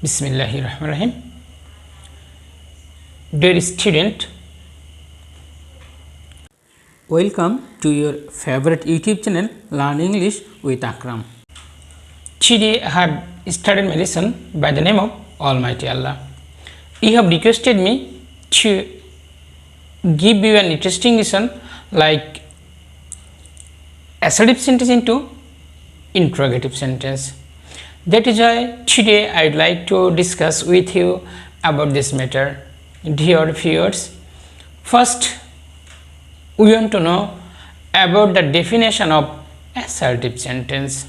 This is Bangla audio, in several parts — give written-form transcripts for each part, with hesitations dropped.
Bismillahirrahmanirrahim. Dear student, welcome to your favorite YouTube channel Learn English with Akram. Today I have started my lesson by the name of Almighty Allah. You have requested me to give you an interesting lesson like assertive sentence into interrogative sentence. That is why today I would like to discuss with you about this matter. Dear viewers, first we want to know about the definition of assertive sentence.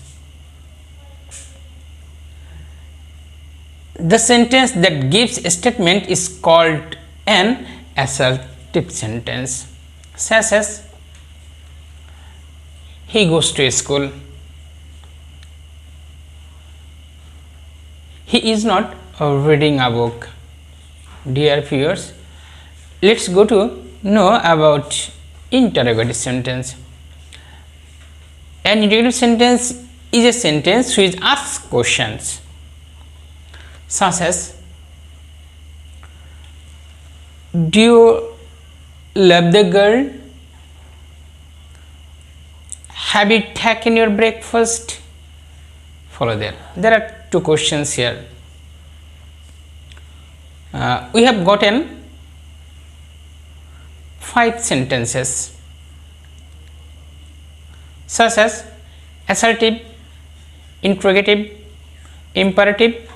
The sentence that gives a statement is called an assertive sentence, such as he goes to school, he is not reading a book. Dear viewers, let's go to know about interrogative sentence. An interrogative sentence is a sentence which asks questions such as, do you love the girl? Have you taken your breakfast? Follow there. There are two questions here. We have gotten 5 sentences such as assertive, interrogative, imperative,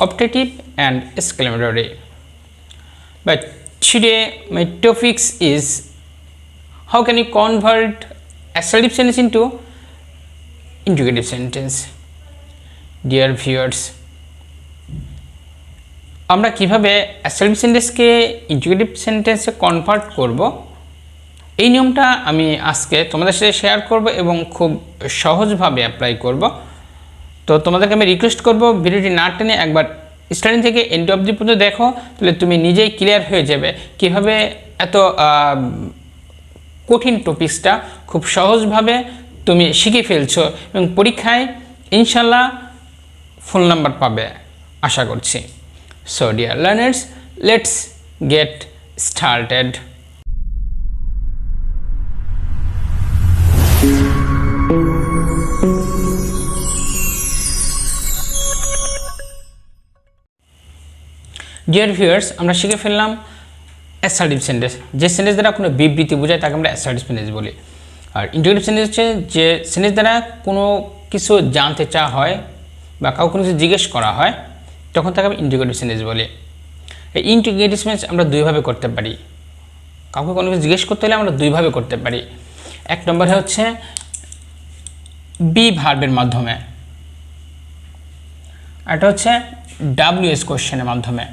optative and exclamatory. But today my topics is how can you convert assertive sentence into interrogative sentence. Dear viewers, আমরা কিভাবে অ্যাসার্টিভ সেন্টেন্সকে ইন্টিগ্রেটিভ সেন্টেন্সে কনভার্ট করব এই নিয়মটা আমি আজকে তোমাদের সাথে শেয়ার করব এবং খুব সহজভাবে অ্যাপ্লাই করব। তো তোমাদেরকে আমি রিকোয়েস্ট করব ভিডিওটি না টেনে একবার স্টার্টিং থেকে এন্ড অবধি পর্যন্ত দেখো, তাহলে তুমি নিজেই ক্লিয়ার হয়ে যাবে কিভাবে এত কঠিন টপিকসটা খুব সহজভাবে তুমি শিখে ফেলছো এবং পরীক্ষায় ইনশাল্লাহ ফুল নাম্বার পাবে আশা করছি। So dear learners, let's get started. Dear viewers, আমরা শিখে ফেললাম অ্যাসার্টিভ সেন্টেন্স। যে সেন্টেন্স দ্বারা কোনো বিবৃতি বোঝায় তাকে আমরা অ্যাসার্টিভ সেন্টেন্স বলি। আর ইন্টারোগেটিভ সেন্টেন্স হচ্ছে যে সেন্টেন্স দ্বারা কোনো কিছু জানতে চাওয়া হয় বা কাউকে কোনো কিছু জিজ্ঞেস করা হয় তখন তাকে আমি ইন্টিগ্রেটিভ সেন্টেন্স বলি। এই ইন্টিগ্রেটিভ সেন্টেন্স আমরা দুইভাবে করতে পারি। কাউকে কোনো কিছু জিজ্ঞেস করতে হলে আমরা দুইভাবে করতে পারি। এক নম্বরে হচ্ছে বি ভার্বের মাধ্যমে, এটা হচ্ছে ডাব্লিউএস কোশ্চেনের মাধ্যমে।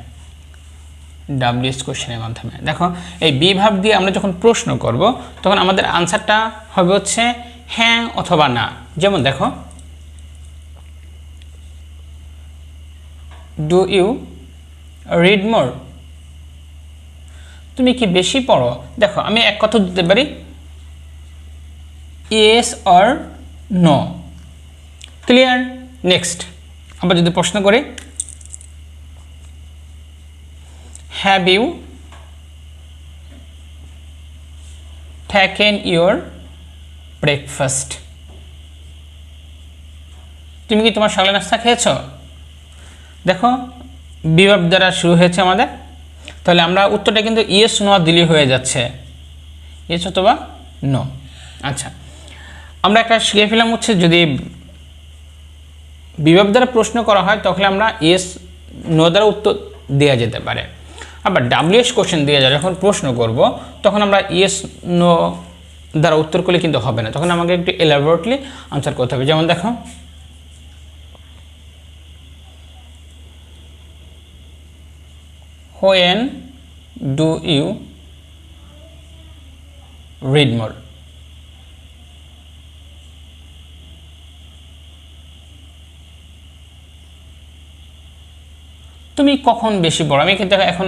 ডাব্লিউএস কোশ্চেনের মাধ্যমে দেখো এই বি ভার্ব দিয়ে আমরা যখন প্রশ্ন করব তখন আমাদের আনসারটা হবে হচ্ছে হ্যাঁ অথবা না। যেমন দেখো, ডু ইউ রিড মোর? তুমি কি বেশি পড়ো? দেখো আমি এক কথা দিতে পারি yes or no. Clear? Next আবার যদি প্রশ্ন করি, have you taken your breakfast? তুমি কি তোমার সকালের নাস্তা খেয়েছো? দেখো বিভাব দ্বারা শুরু হয়েছে আমাদের, তাহলে আমরা উত্তরটা কিন্তু ইয়েস নো দিলেই হয়ে যাচ্ছে, ইয়েস অথবা নো। আচ্ছা, আমরা একটা শিখে ফেলাম হচ্ছে যদি বিভাব দ্বারা প্রশ্ন করা হয় তখন আমরা ইয়েস নো দ্বারা উত্তর দেওয়া যেতে পারে। আবার ডাব্লিউএস কোশ্চেন দিয়ে যায় যখন প্রশ্ন করব তখন আমরা ইয়েস নো দ্বারা উত্তর করলে কিন্তু হবে না, তখন আমাকে একটু এলাবোরেটলি আনসার করতে হবে। যেমন দেখো, when do you read more? তুমি কখন বেশি পড়ো? আমি কিন্তু এখন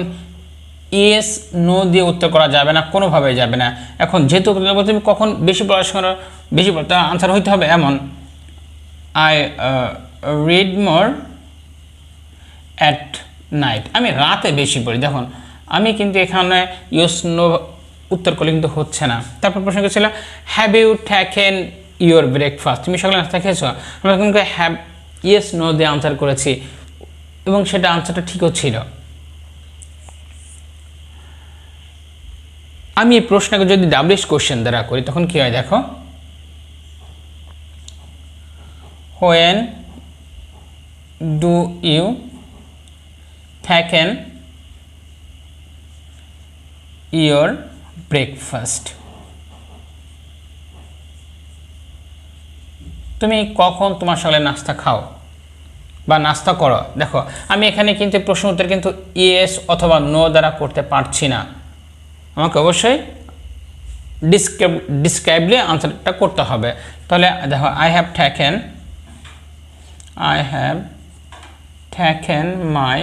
ইয়েস নো দিয়ে উত্তর করা যাবে না, কোনোভাবেই যাবে না। এখন যেহেতু তুমি কখন বেশি পড়াশোনা বেশি পড়ো তার আনসার হইতে হবে এমন, I read more at night, আমি রাতে বেশি পড়ি। দেখুন আমি কিন্তু এখানে ইয়েস নো উত্তর করলে কিন্তু হচ্ছে না। তারপর প্রশ্ন ছিল have you taken your breakfast, তুমি সকালে নাস্তা খেয়েছো? আমরা কিন্তু হ্যাভ ইয়েস নো দিয়ে আনসার করেছি এবং সেটা আনসারটা ঠিকও ছিল। আমি এই প্রশ্নকে যদি ডাব্লিউএইচ কোশ্চেন দ্বারা করি তখন কি হয় দেখো, when do you taken your breakfast, তুমি কখন তোমার সকালে নাস্তা খাও বা নাস্তা করো। দেখো আমি এখানে কিন্তু প্রশ্ন উত্তর কিন্তু ইয়েস অথবা নো দ্বারা করতে পারছি না, আমাকে অবশ্যই ডিসক্রাইবলি আনসারটা করতে হবে। তাহলে দেখো I have taken my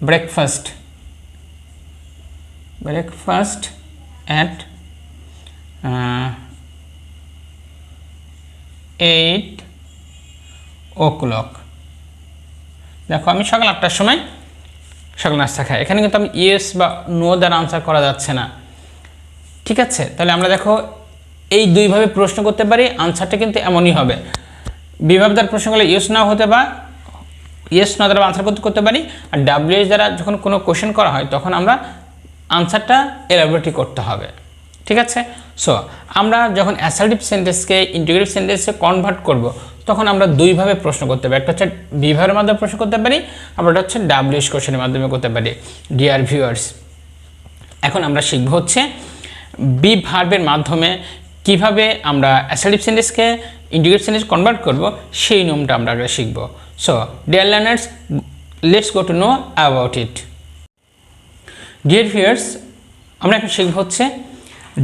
breakfast at 8 o'clock। দেখো আমি সকাল 8টার সময় সকাল নাস্তা খাই, এখানে কিন্তু আমি ইয়েস বা নো দ্বারা আনসার করা যাচ্ছে না, ঠিক আছে। তাহলে আমরা দেখো এই দুইভাবে প্রশ্ন করতে পারি, আনসারটা কিন্তু এমনই হবে। বিভাগ দ্বারা প্রশ্ন করলে ইয়েস নাও হতে বা ইয়েস নো দ্বারা আনসার করতে পারি, আর ডাব্লিউএইচ দ্বারা যখন কোনো কোশ্চেন করা হয় তখন আমরা আনসারটা এলাবোরেটলি করতে হবে, ঠিক আছে। সো আমরা যখন অ্যাসার্টিভ সেন্টেন্সকে ইন্টিগ্রেটিভ সেন্টেন্সে কনভার্ট করব তখন আমরা দুইভাবে প্রশ্ন করতে পারি, একটা হচ্ছে বিভাগের মাধ্যমে প্রশ্ন করতে পারি, আবার একটা হচ্ছে ডাব্লিউএইচ কোশ্চেনের মাধ্যমে করতে পারি। ডিয়ার ভিউয়ার্স, এখন আমরা শিখব হচ্ছে বি ভার্বের মাধ্যমে কিভাবে আমরা অ্যাসার্টিভ সেন্টেন্সকে ইন্টিগ্রেটিভ সেন্টেন্স কনভার্ট করব, সেই নিয়মটা আমরা আগে শিখব। So dear learners, let's go to know about it. Dear viewers, আমরা এখন শিখব হচ্ছে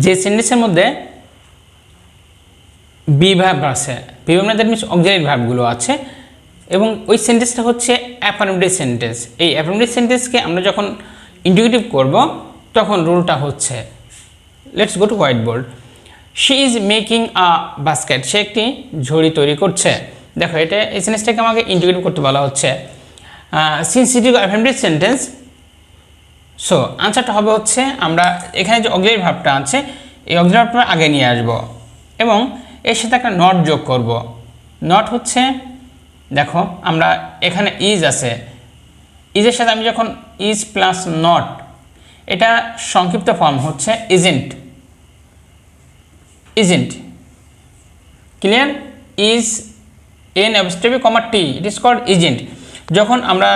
যে সেন্টেন্সের মধ্যে বি ভার্ব আছে, B verb that means auxiliary ভার্বগুলো আছে, এবং ওই সেন্টেন্সটা হচ্ছে অ্যাফার্মেটিভ সেন্টেন্স। এই অ্যাফার্মেটিভ সেন্টেন্সকে আমরা যখন ইন্টিগ্রেটিভ করব তখন রুলটা হচ্ছে, let's go to whiteboard. She is making a basket, সে একটি ঝুড়ি তৈরি করছে। দেখো এটা এই সেন্টেন্সটাকে আমাকে ইন্টিগ্রেটিভ করতে বলা হচ্ছে। Since it is affirmative sentence, so আনসারটা হবে হচ্ছে আমরা এখানে যে অক্সিলারি ভার্বটা আছে এই অক্সিলারি ভার্বটা আগে নিয়ে আসব এবং এর সাথে একটা নট যোগ করব। নট হচ্ছে দেখো আমরা এখানে ইজ আছে, ইজের সাথে আমি যখন ইজ প্লাস নট, এটা সংক্ষিপ্ত ফর্ম হচ্ছে isn't. Clear? Is n apostrophe comma t, it is called isn't. যখন আমরা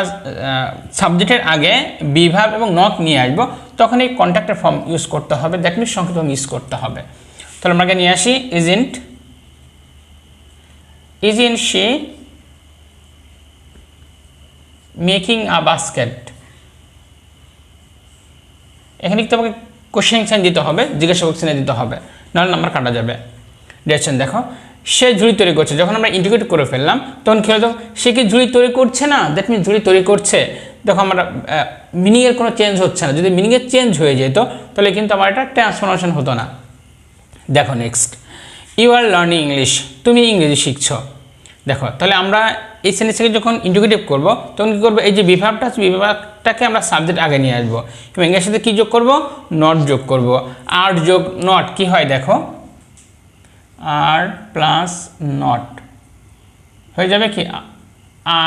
সাবজেক্টের আগে বি ভার্ব এবং নট নিয়ে আসবো তখন এই কন্ট্যাক্টের ফর্ম ইউজ করতে হবে, দ্যাট মিনস সংক্ষিপ্ত ফর্ম ইউজ করতে হবে। তাহলে আমরা নিয়ে আসি isn't she making a basket. এখানে কিন্তু আমাকে কোশ্চেন সাইন দিতে হবে, জিজ্ঞাসাবাদ চিহ্ন দিতে হবে, নাহলে নাম্বার কাটা যাবে। দেখছেন দেখো সে ঝুড়ি তৈরি করছে, যখন আমরা ইন্টিগ্রেট করে ফেললাম তখন কী হলো, সে কি ঝুড়ি তৈরি করছে না, দ্যাট মিনস ঝুড়ি তৈরি করছে। দেখো আমরা মিনিংয়ের কোনো চেঞ্জ হচ্ছে না, যদি মিনিংয়ের চেঞ্জ হয়ে যেত তাহলে কিন্তু আমার এটা ট্রান্সফরমেশন হতো না। দেখো next, you are learning English, তুমি ইংরেজি শিখছো। দেখো তাহলে আমরা এই সেন্টেন্সটাকে যখন ইন্টিগ্রেটিভ করবো তখন কী করবো, এই যে বিভাগটা আছে বিভাগটাকে আমরা সাবজেক্ট আগে নিয়ে আসবো এবং এর সাথে কী যোগ করবো, নট যোগ করবো। আর যোগ নট কী হয় দেখো, আর প্লাস নট হয়ে যাবে কি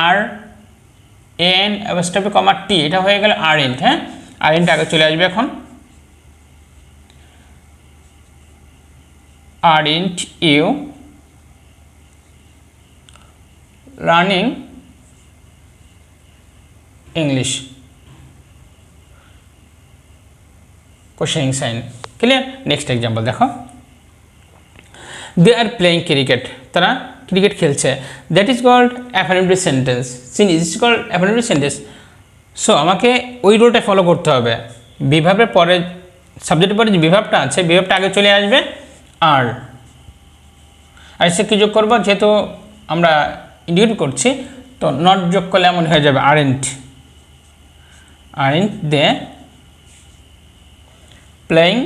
আর এন অ্যাপোস্ট্রফি কমা টি, এটা হয়ে গেল আর এন্ট। হ্যাঁ, আর এন্ট আগে চলে আসবে এখন, আর aren't you learning English, questioning sign. Clear? Next example দেখো, দে আর প্লেইং ক্রিকেট, তারা ক্রিকেট খেলছে, that is called affirmative sentence. Is called affirmative sentence. So আমাকে ওই রুলটা ফলো করতে হবে, বিভাবের পরে সাবজেক্টের পরে যে বিভাবটা আছে বিভাবটা আগে চলে আসবে, আর সে কী যোগ করবো, যেহেতু আমরা ইন্ডিকেট করছি তো নট যোগ করলে এমন হয়ে যাবে aren't they playing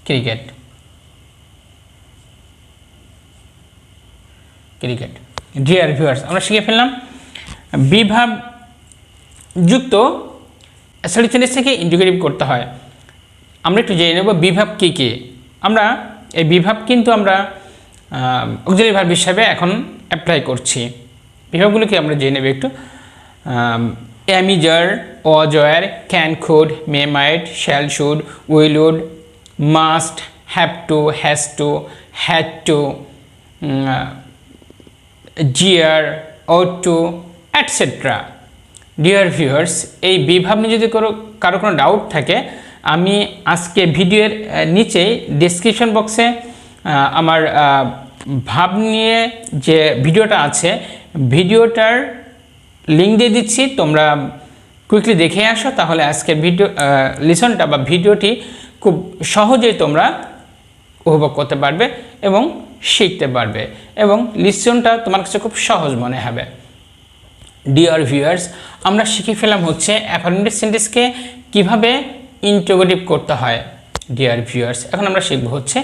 cricket. Dear viewers, আমরা শিখে ফেললাম বিভাব যুক্ত অ্যাসার্টিভ সেন্টেন্স থেকে ইন্টিগ্রেটিভ করতে হয়। আমরা একটু জেনে নেব বিভাব কী কী। আমরা এই বিভাব কিন্তু আমরা অক্সিলারি ভার্ব হিসাবে এখন অ্যাপ্লাই করছি। বিভাবগুলোকে আমরা জেনে নেব একটু। Am is are, was were, can, could, may, might, shall, should, will, would, must, have to, has to, had to, জিয়ার, ought to, etcetera. Dear viewers, এই বিভাব নিয়ে যদি কারো কোনো ডাউট থাকে, আমি আজকে ভিডিওর নিচে ডেসক্রিপশন বক্সে আমার ভাব নিয়ে যে ভিডিওটা আছে, ভিডিওটার লিঙ্ক দিয়ে দিচ্ছি, তোমরা কুইকলি দেখে আসো, তাহলে আজকের ভিডিও লিসনটা বা ভিডিওটি খুব সহজেই তোমরা উপভোগ করতে পারবে এবং শিখতে পারবে এবং লিসনটা তোমার কাছে খুব সহজ মনে হবে। ডিয়ার ভিউয়ার্স, আমরা শিখে ফেলাম হচ্ছে অ্যাফার্মেটিভ সেন্টেন্সকে কীভাবে ইন্টিগ্রেটিভ করতে হয়। ডিয়ার ভিউয়ার্স, এখন আমরা শিখব হচ্ছে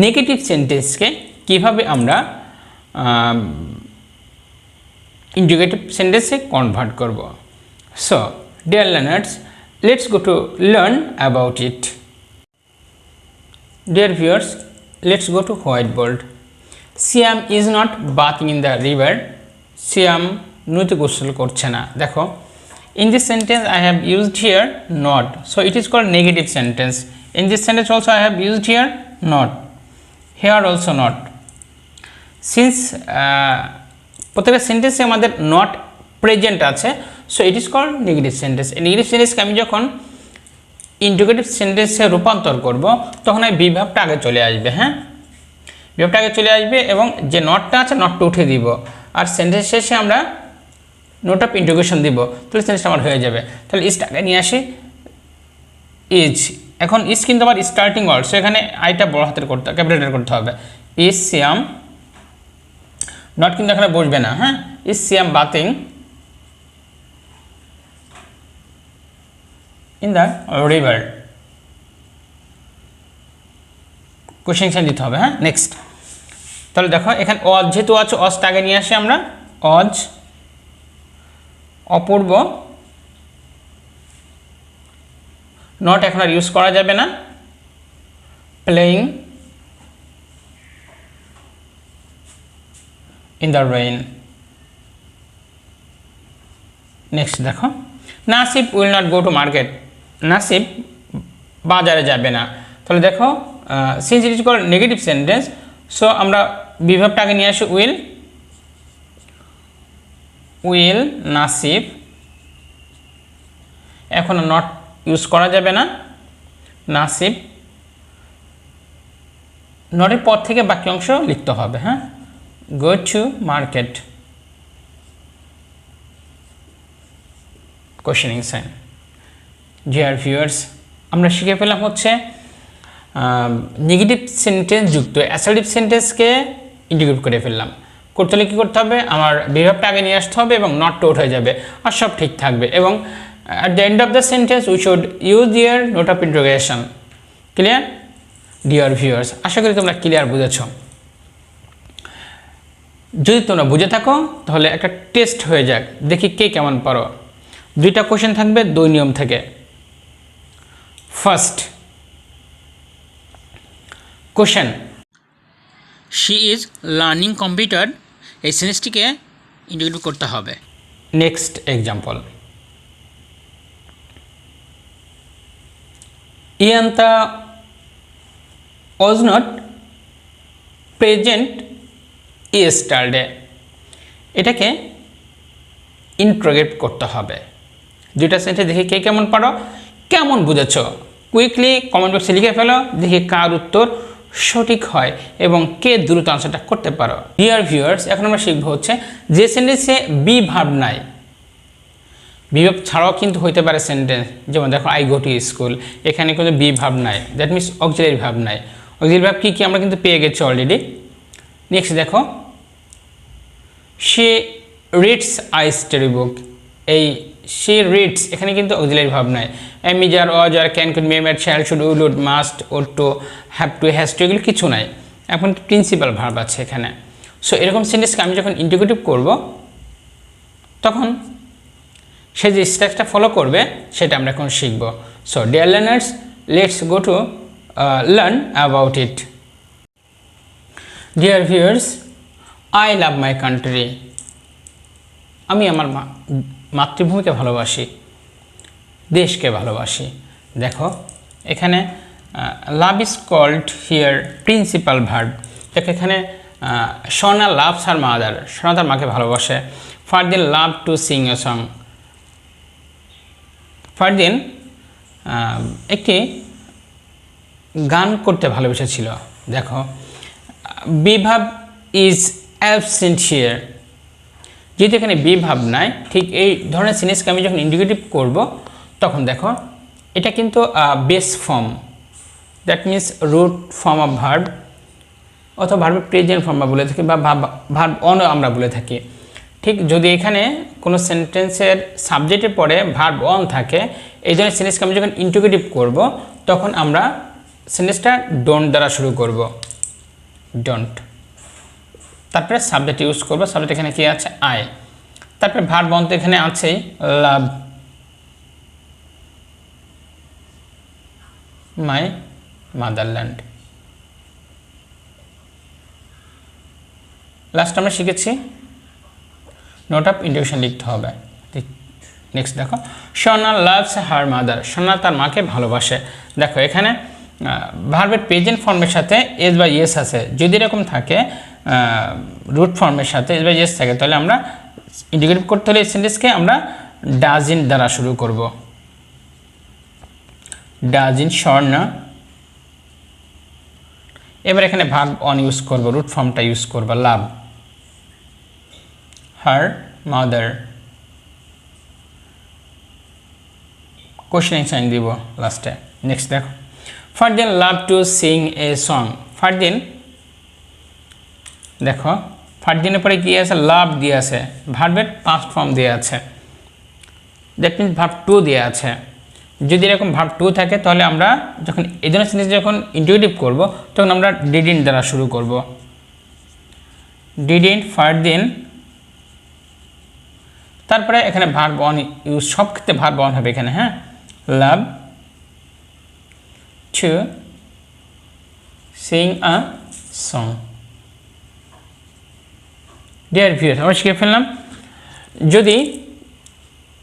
নেগেটিভ সেন্টেন্সকে কীভাবে আমরা ইন্টিগ্রেটিভ সেন্টেন্সে কনভার্ট করব। So dear learners, let's go to learn about it. Dear viewers, let's go to whiteboard. Siam is not bathing in the river. Siam নদীতে গোসল করছে না। দেখো, in this sentence I have used here not, so it is called negative sentence. In this sentence also I have used here not, here also not. Since প্রত্যেকটা সেন্টেন্সে আমাদের not present আছে, so it is called negative sentence. এই নেগেটিভ সেন্টেন্সকে আমি যখন ইন্টিগ্রেটিভ সেন্টেন্সে রূপান্তর করব, তখন এই বিভাবটা আগে চলে আসবে। হ্যাঁ, বিভাবটা আগে চলে আসবে এবং যে নটটা আছে নটটা উঠে দিব, আর সেন্টেন্স শেষে আমরা নোট অফ ইন্টিগ্রেশন দিব, তাহলে সেন্টেন্সটা আমার হয়ে যাবে। তাহলে ইজটা আগে নিয়ে আসি, ইজ। এখন ইজ কিন্তু আবার স্টার্টিং ওয়ার্ড, সো এখানে আইটা বড় হাতের করতে ক্যাপিটাল করতে হবে। ইজ সিয়াম, নট কিন্তু এখানে বসবে না। হ্যাঁ, is Siam bathing in the river, question sign দিতে হবে। হ্যাঁ, নেক্সট। তাহলে দেখো, এখানে অজ যেহেতু আছে, অজটা আগে নিয়ে আসি আমরা। অজ, অপূর্ব, নট এখন আর ইউজ করা যাবে না। Playing in the rain. Next দেখো, Nasib will not go to market. Nasib বাজারে যাবে না। তাহলে দেখো, since it is called negative sentence, so আমরা বিভাবটা আগে নিয়ে আসি। উইল, উইল নাসিব, এখন নট ইউজ করা যাবে না। নাসিব, নটের পর থেকে বাকি অংশ লিখতে হবে। হ্যাঁ, go to market, questioning sign. Dear viewers, আমরা শিখে পেলাম হচ্ছে নেগেটিভ সেন্টেন্স যুক্ত অ্যাসার্টিভ সেন্টেন্সকে ইন্টিগ্রেট করে ফেললাম। করতে হলে কী করতে হবে, আমার বিভাবটা আগে নিয়ে আসতে হবে এবং নটটা উঠে যাবে, আর সব ঠিক থাকবে। এবং at the end of the sentence we should use their note of integration. Clear? Dear viewers, আশা করি তোমরা ক্লিয়ার বুঝেছ। যদি তোমরা বুঝে থাকো, তাহলে একটা টেস্ট হয়ে যাক, দেখি কে কেমন পারো। দুইটা কোশ্চেন থাকবে, দুই নিয়ম থেকে। First question, she is learning computer, এই সেন্টেন্সটিকে ইন্টিগ্রেট করতে হবে। নেক্সট এক্সাম্পল, ইয়ান্তা ওয়াজ নট প্রেজেন্ট ইয়েস্টারডে, এটাকে ইন্টিগ্রেট করতে হবে। দুইটা সেন্টেন্স দেখি কে কেমন পারো, কেমন বুঝেছ, কুইকলি কমেন্ট বক্সে লিখে ফেলো, দেখি কার উত্তর সঠিক হয় এবং কে দ্রুত আনসারটা করতে পারো। ডিয়ার ভিউয়ার্স, এখন আমরা শিখবো হচ্ছে যে সেন্টেন্সে বি ভার্ব নাই, বিভাব ছাড়াও কিন্তু হইতে পারে সেন্টেন্স। যেমন দেখো, আই গো টু স্কুল, এখানে কিন্তু বি ভার্ব নাই, দ্যাট মিনস অক্সিলারি ভার্ব নাই। অক্সিলারি ভার্ব কী কী আমরা কিন্তু পেয়ে গেছি অলরেডি। নেক্সট দেখো, she reads I study book, এই শি রিডস এখানে কিন্তু অক্সিলারি ভার্ব নাই। Am is are, was were, can, could, may, might, shall, should, will, would, must, ought to, have to, has to, এগুলো কিছু নাই। এখন প্রিন্সিপাল ভার্ব আছে এখানে। সো এরকম সেন্টেন্সকে আমি যখন ইন্টিগ্রেটিভ করব তখন সে যে স্ট্রাকচারটা ফলো করবে সেটা আমরা এখন শিখব। So dear learners, let's go to learn about it. Dear viewers, I love my country. আমি আমার মাতৃভূমিকে ভালোবাসি, দেশকে ভালোবাসি। দেখো এখানে love is called here principal verb. দেখো এখানে সোনা লাভস হার মাদার, সোনা তার মাকে ভালোবাসে। Fardin love to Singh a song. Fardin একটি গান করতে ভালোবেসেছিল। দেখো বিভাব ইজ অ্যাবসেন্ট হিয়ার। যেহেতু এখানে বিভাব নাই, ঠিক এই ধরনের সেন্টেন্সকে আমি যখন ইন্ডিকেটিভ করব তখন দেখো এটা কিন্তু base form, that means root form of verb, অথবা ভার্বের প্রেজেন্ট ফর্ম বলে থাকি, বা ভার্ব অন আমরা বলে থাকি। ঠিক যদি এখানে কোনো সেন্টেন্সের সাবজেক্টের পরে ভার্ব অন থাকে, এই ধরনের সেন্টেন্সকে আমি যখন ইন্টিগ্রেটিভ করব তখন আমরা সেন্টেন্সটা ডোন্ট দ্বারা শুরু করব, ডোন্ট। তারপরে সাবজেক্ট ইউজ করব, সাবজেক্ট এখানে কি আছে, আই। তারপরে ভার্ব অন তো এখানে আছেই, লাভ মাই মাদারল্যান্ড। লাস্ট আমরা শিখেছি নোট অফ ইন্টিগ্রেশন লিখতে হবে। নেক্সট দেখো, সোনা লাভস হার মাদার। সোনা তার মাকে ভালোবাসে। দেখো এখানে ভার্বের প্রেজেন্ট ফর্মের সাথে এস বা ইয়েস আছে। যদি এরকম থাকে রুট ফর্মের সাথে এস বা ইয়েস থাকে, তাহলে আমরা ইন্টিগ্রেট করতে হলে এই সেন্টেন্সকে আমরা ডাজইন দ্বারা শুরু করব। ডাজইন স্বর্ণা। এবার এখানে ভার্ব অন ইউজ করব, রুট ফর্মটা ইউজ করব, লাভ হার মাদার। কোশ্চেনিং সাইন দিব লাস্টে। নেক্সট দেখো, Fardin love to Singh a song. Fardin, দেখো ফারদিনের পরে কি আছে, লাভ দিয়ে আছে, ভার্বের পাস্ট ফর্ম দিয়ে আছে, দ্যাট মিনস ভার্ব টু দিয়ে আছে। যদি এরকম ভার্ব টু থাকে তাহলে আমরা যখন এই ধরনের সেন্টেন্স যখন ইন্টিগ্রেটিভ করব তখন আমরা ডিডন্ট দ্বারা শুরু করব। ডিডন্ট, ফারদিন। তারপরে এখানে ভার্ব অন ইউজ, সব ক্ষেত্রে ভার্ব অন হবে এখানে, হ্যাঁ। Love to Singh a song. Deer viewers, আমরা শিখে ফেললাম যদি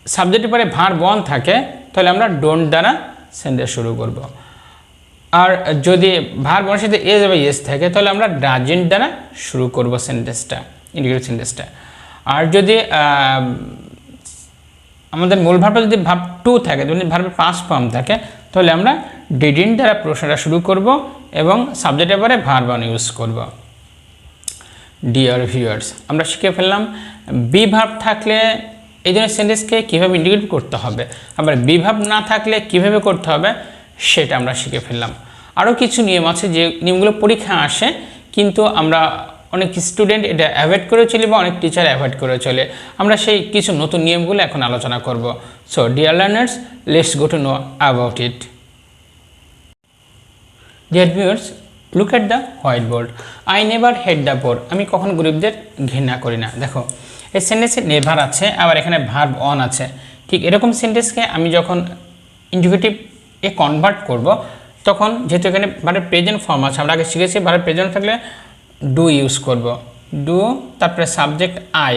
সাবজেক্টের পরে ভার্ব অন থাকে তাহলে আমরা ডোন্ট দ্বারা সেন্টেন্স শুরু করব। আর যদি ভার্ব অনের সাথে এস বা ইয়েস থাকে তাহলে আমরা ডাজন্ট দ্বারা শুরু করব সেন্টেন্সটা, ইন্টিগ্রেটেড সেন্টেন্সটা। আর যদি আমাদের মূল ভার্বটা যদি ভার্ব টু থাকে, যদি ভার্বের পাস্ট ফর্ম থাকে, তাহলে আমরা ডিডন্ট দ্বারা প্রশ্নটা শুরু করব এবং সাবজেক্টের পরে ভার্ব অন ইউজ করব। ডিয়ার ভিউয়ার্স, আমরা শিখে ফেললাম বি ভার্ব থাকলে এই ধরনের সেন্টেন্সকে কীভাবে ইন্টিগ্রেট করতে হবে, আবার বি ভার্ব না থাকলে কীভাবে করতে হবে সেটা আমরা শিখে ফেললাম। আরও কিছু নিয়ম আছে যে নিয়মগুলো পরীক্ষা আসে, কিন্তু আমরা অনেক স্টুডেন্ট এটা অ্যাভয়েড করে চলি বা অনেক টিচার অ্যাভয়েড করে চলে। আমরা সেই কিছু নতুন নিয়মগুলো এখন আলোচনা করব। So dear learners, let's go to know about it. Dear viewers, look at the white board. I never hate the poor. আমি কখন গরিবদের ঘৃণা করি না। দেখো এই সেন্টেন্সে নেভার আছে, আবার এখানে ভার্ব অন আছে। ঠিক এরকম সেন্টেন্সকে আমি যখন ইন্টিগ্রেটিভ এ কনভার্ট করব তখন যেহেতু এখানে ভার্বের প্রেজেন্ট ফর্ম আছে, আমরা আগে শিখেছি ভার্বের প্রেজেন্ট থাকলে ডু ইউজ করব, ডু, তারপরে সাবজেক্ট আই।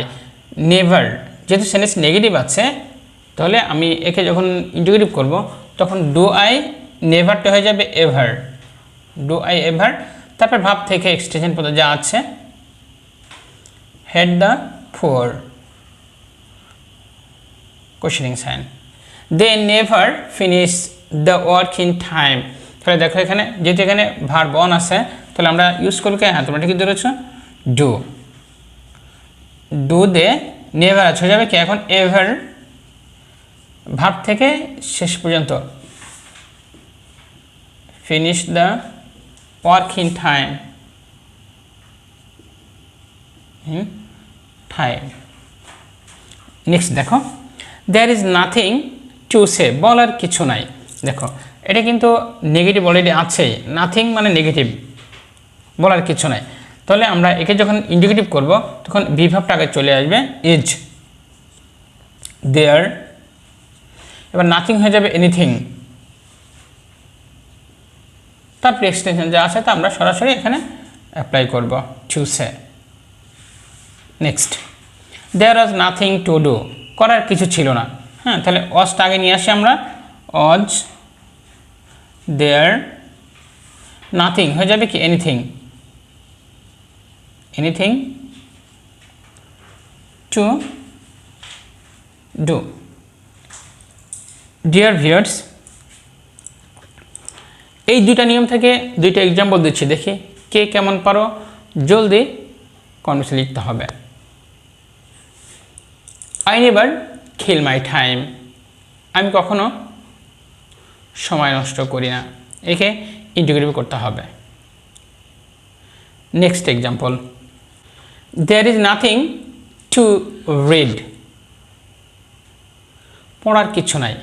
নেভার, যেহেতু সেন্টেন্স নেগেটিভ আছে তাহলে আমি একে যখন ইন্টিগ্রেটিভ করব তখন ডু আই নেভারটা হয়ে যাবে এভার, ডু আই এভার। তারপর ভাব থেকে এক্সটেনশন পদ যা আছে, head the poor, questioning sign. They never finish the work in time. তাহলে দেখো এখানে যেহেতু এখানে ভার্ব অন আছে তাহলে আমরা ইউজ করবো, হ্যাঁ তোমরা ঠিকই ধরেছো, ডু। ডু দে নেভার আছে হয়ে যাবে কি এখন এভার, ভার্ব থেকে শেষ পর্যন্ত, finish the work in time, time. Next দেখো, there is nothing to say. বলার কিছু নাই। দেখো এটা কিন্তু নেগেটিভ অলরেডি আছেই, নাথিং মানে নেগেটিভ, বলার কিছু নাই। তাহলে আমরা একে যখন ইন্ডিকেটিভ করব তখন বিভাবটা আগে চলে আসবে, ইজ দেয়ার, এবার নাথিং হয়ে যাবে এনিথিং, তারপরে এক্সটেনশন যা আছে তা আমরা সরাসরি এখানে অ্যাপ্লাই করব, to say. Next, there was nothing to do, করার কিছু ছিল না। হ্যাঁ, তাহলে অজটা আগে নিয়ে আসি আমরা, অজ দেয়ার নাথিং হয়ে যাবে কি anything, anything to do. Deer viewers, এই দুইটা নিয়ম থেকে দুইটা এক্সাম্পল দিচ্ছি, দেখি কে কেমন পারো, জলদি কমেন্টসে লিখতে হবে। I never kill my time, আমি কখনো সময় নষ্ট করি না, একে ইন্টিগ্রেট করতে হবে। Next example, there is nothing to read, পড়ার কিছু নাই,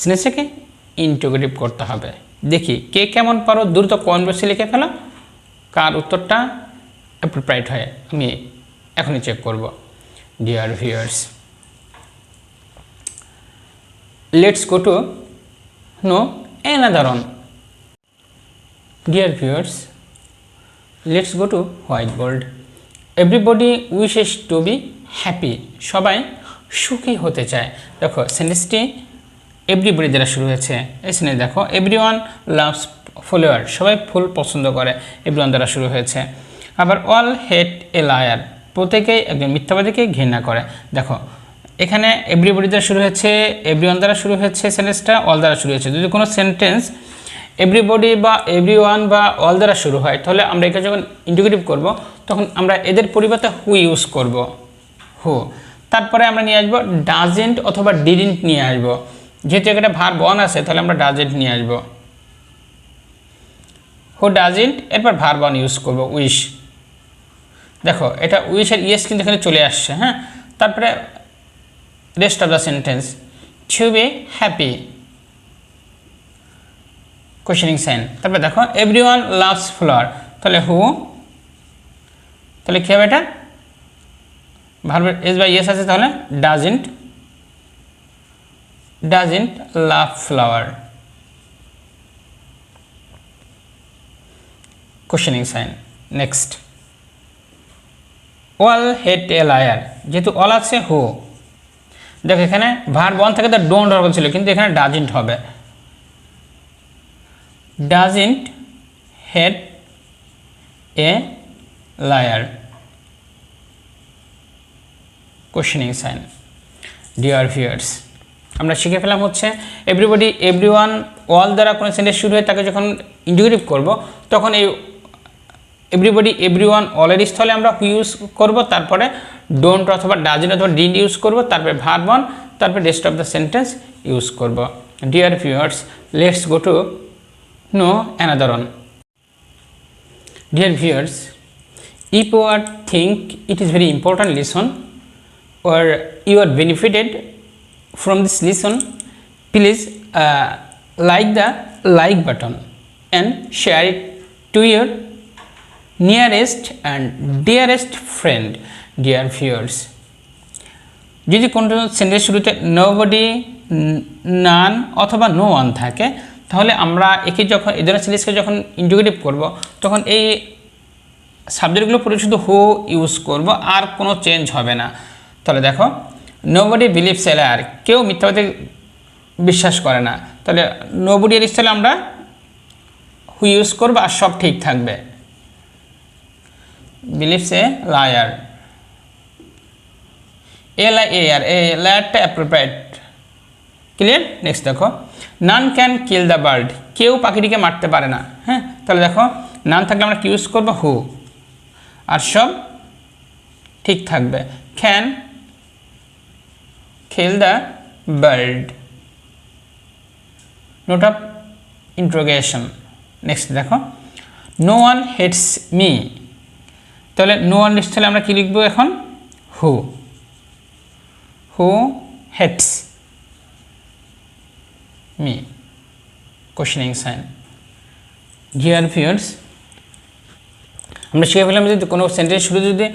সেন্টেন্সটাকে ইন্টিগ্রেট করতে হবে। দেখি কে কেমন পারো, দ্রুত কমেন্ট বক্সে লিখে ফেলো কার উত্তরটা অ্যাপ্রোপ্রিয়েট হয়, আমি এখনই চেক করব। Dear viewers, let's go to know another one. Dear viewers, let's go to white board. Everybody wishes to be happy, সবাই সুখী হতে চায়। দেখো সেন্টেন্সটি এভরিবডি দ্বারা শুরু হয়েছে, এই সেন্টেন্স দেখো এভরিওয়ান লাভস ফলোয়ার, সবাই ফুল পছন্দ করে, এভরিওয়ান দ্বারা শুরু হয়েছে। আবার অল হেট এ লায়ার, প্রত্যেকেই একজন মিথ্যাবাদীকে ঘৃণা করে। দেখো এখানে এভরিবডি দ্বারা শুরু হয়েছে, এভরিওয়ান দ্বারা শুরু হয়েছে, সেন্টেন্সটা অল দ্বারা শুরু হয়েছে। যদি কোনো সেন্টেন্স এভরিবডি বা এভরিওয়ান বা অল দ্বারা শুরু হয়, তাহলে আমরা একে যখন ইন্টিগ্রেটিভ করব তখন আমরা এদের পরিবর্তে হু ইউজ করব, হু। তারপরে আমরা নিয়ে আসবো ডাজেন্ট অথবা ডিডেন্ট নিয়ে আসবো, যেহেতু একটা ভার্ব ওয়ান আছে তাহলে আমরা ডাজেন্ট নিয়ে আসবো, হু ডাজেন্ট, এরপর ভার্ব ওয়ান ইউজ করব, উইশ। দেখো এটা উইশের ইয়েস কিন্তু এখানে চলে আসছে। হ্যাঁ, তারপরে rest of the sentence, to be happy, questioning sign. তারপরে দেখো এভরিওয়ান লাভস ফ্লাওয়ার, তাহলে হু, তাহলে কী হবে এটা, ভার্বের এস বাই ইয়েস আছে, তাহলে doesn't, doesn't love flower, questioning sign. Next, all hate a liar, যেহেতু অল আছে হু, দেখো এখানে ভার্ব ওয়ান থেকে তো ডোন্ট ভার্ব ছিল, কিন্তু এখানে ডাজেন্ট হবে, doesn't hate a liar, questioning sign. Dear viewers, আমরা শিখে ফেলাম হচ্ছে এভরিবডি এভরিওয়ান অল দ্বারা কোনো সেন্টেন্স শুরু হয়ে তাকে যখন ইন্টিগ্রেটিভ করব তখন এই এভরিবডি এভরিওয়ান অলের স্থলে আমরা হু ইউজ করব, তারপরে ডোন্ট অথবা ডাজেন্ট অথবা ডিডন্ট ইউজ করব, তারপরে ভার্ব ওয়ান, তারপরে rest of the sentence use করব। Dear viewers, let's go to know another one. Dear viewers, if you are think it is very important lesson or you are benefited from this lesson, please like the like button and share it to your nearest and dearest friend. Dear viewers, যদি কোনো সেন্টেন্স শুরুতে নোবডি, নান অথবা নো ওয়ান থাকে তাহলে আমরা একে যখন এই ধরনের সেন্টেন্সকে যখন ইন্টিগ্রেটিভ করব তখন এই সাবজেক্টগুলো পুরো শুধু হু ইউজ করব, আর কোনো চেঞ্জ হবে না। তাহলে দেখো নোবডি বিলিভস এ লায়ার, কেউ মিথ্যাবাদী বিশ্বাস করে না, তাহলে নোবডি এর স্থলে আমরা হু ইউজ করব আর সব ঠিক থাকবে, believes a liar, a liar, a লায়ারটা অ্যাপ্রোপ্রিয়েট, ক্লিয়ার। নেক্সট দেখো none can kill the bird, কেউ পাখিটিকে মারতে পারে না। হ্যাঁ, তাহলে দেখো নান থাকলে আমরা কি ইউজ করবো, হু, আর সব ঠিক থাকবে, can kill the bird, note of interrogation. Next দেখো নো ওয়ান হেটস মি, তাহলে নো ওয়ান স্থলে আমরা কি লিখবো এখন, who, who hates me, questioning sign. Dear viewers, আমরা শিখে ফেললাম যদি কোনো সেন্টেন্স শুরু যদি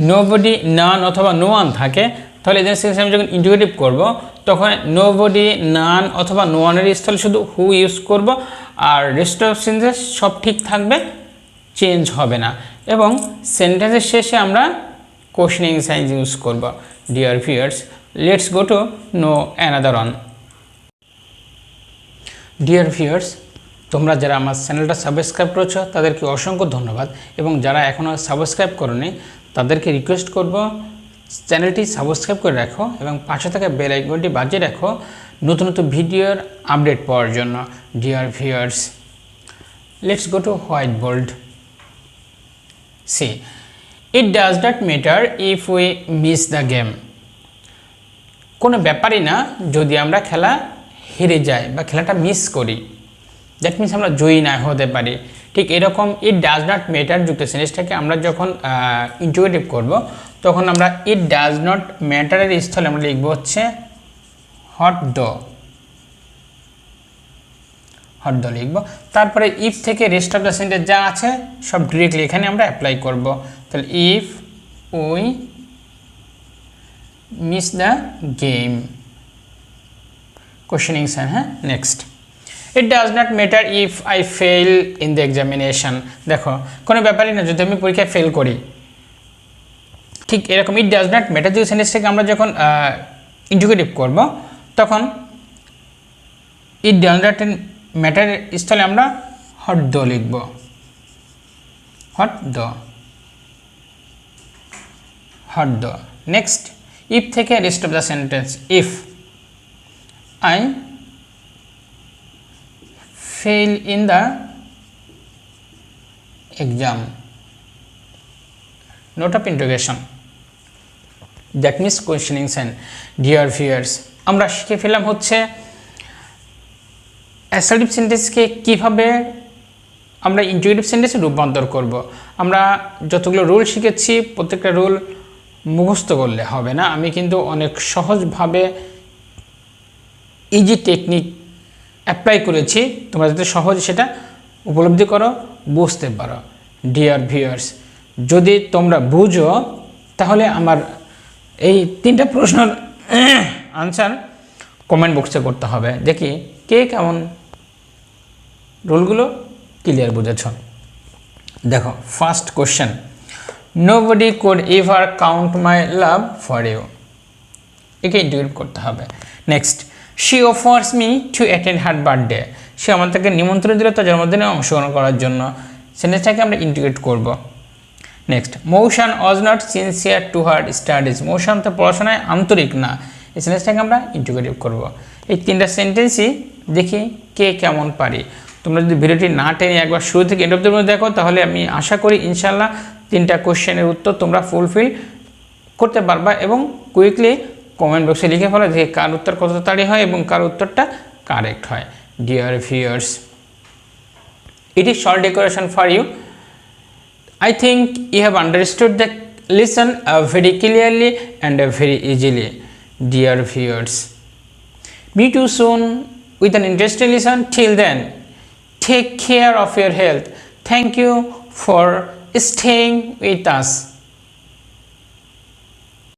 নোবডি, নান অথবা নো ওয়ান থাকে, তাহলে এদের সেন্টেন্স আমি যখন ইন্টিগ্রেটিভ করব তখন নোবডি, নান অথবা নো ওয়ানের স্থলে শুধু হু ইউজ করব, আর রেস্ট অফ সেন্টেন্স সব ঠিক থাকবে, চেঞ্জ হবে না। এবং সেন্টেন্সের শেষে আমরা কোশ্চেনিং সাইন ইউজ করব। Dear viewers, let's go to know another one. Dear viewers, তোমরা যারা আমার চ্যানেলটা সাবস্ক্রাইব করেছো তাদেরকে অসংখ্য ধন্যবাদ, এবং যারা এখনও সাবস্ক্রাইব করোনি তাদেরকে রিকোয়েস্ট করব চ্যানেলটি সাবস্ক্রাইব করে রাখো এবং পাশে থাকা বেল আইকনটি বাজিয়ে রাখো নতুন নতুন ভিডিওর আপডেট পাওয়ার জন্য। Dear viewers, let's go to whiteboard. See, it does not matter if we miss the game. কোনো ব্যাপারই না যদি আমরা খেলা হেরে যাই বা খেলাটা মিস করি, দ্যাট মিনস আমরা জয়ী না হতে পারি। ঠিক এরকম ইট ডাজ নট ম্যাটার যুক্ত সেন্টেন্সটাকে আমরা যখন ইন্টিগ্রেটিভ করব তখন আমরা ইট ডাজ নট ম্যাটারের স্থলে আমরা লিখব হচ্ছে হট দ লিখব। তারপরে ইফ থেকে রেস্ট অফ দ্য সেন্টেন্স যা আছে সব ডিরেক্টলি এখানে আমরা অ্যাপ্লাই করব। তাহলে if we miss the game, questioning sign. হ্যাঁ, next, it does not matter if I fail in the examination. দেখো কোনো ব্যাপারই না যদি আমি পরীক্ষায় ফেল করি। ঠিক এরকম ইট ডাজ নট ম্যাটার যদি সেন্টেন্সটাকে আমরা যখন ইন্টিগ্রেটিভ করব তখন ইট ডাজ নট ম্যাটার স্থলে আমরা হট দ লিখব, হট দ। নেক্সট, ইফ থেকে rest of the sentence, if I fail in the exam, note of interrogation, that means questioning sign. Dear viewers, আমরা শিখে ফেললাম হচ্ছে অ্যাসার্টিভ সেন্টেন্সকে কীভাবে আমরা ইন্টিগ্রেটিভ সেন্টেন্সে রূপান্তর করব। আমরা যতগুলো রুল শিখেছি প্রত্যেকটা রুল মুখস্থ করলে হবে না, আমি কিন্তু অনেক সহজভাবে ইজি টেকনিক অ্যাপ্লাই করেছি, তোমরা যাতে সহজে সেটা উপলব্ধি করো, বুঝতে পারো। ডিয়ার ভিউয়ার্স, যদি তোমরা বুঝো তাহলে আমার এই 3টা প্রশ্নের আনসার কমেন্ট বক্সে করতে হবে, দেখি কে কেমন রুলগুলো ক্লিয়ার বুঝেছ। দেখো, first question, nobody could ever count my love for you, একে ইন্টিগ্রেট করতে হবে। Next, she offers me to attend her birthday, সে আমাদেরকে নিমন্ত্রণ দিল তার জন্মদিনে অংশগ্রহণ করার জন্য, সেন্টেন্সটাকে আমরা ইন্টিগ্রেট করব। Next, Mousan was not sincere to her studies, Mousan তো পড়াশোনায় আন্তরিক না, এই সেন্টেন্সটাকে আমরা ইন্টিগ্রেটিভ করব। এই 3টা সেন্টেন্সই দেখি কে কেমন পারি। তোমরা যদি ভিডিওটি না টেনে একবার শুরু থেকে এন্ড অবধি দেখো তাহলে আমি আশা করি ইনশাল্লাহ 3টা কোশ্চেনের উত্তর তোমরা ফুলফিল করতে পারবা, এবং কুইকলি কমেন্ট বক্সে লিখে ফেলো যে কার উত্তর কত তাড়াতাড়ি হয় এবং কার উত্তরটা কারেক্ট হয়। Dear viewers, it is short decoration for you. I think you have understood the lesson very clearly and very easily. Dear viewers, meet you soon with an interesting lesson. Till then, take care of your health. Thank you for staying with us.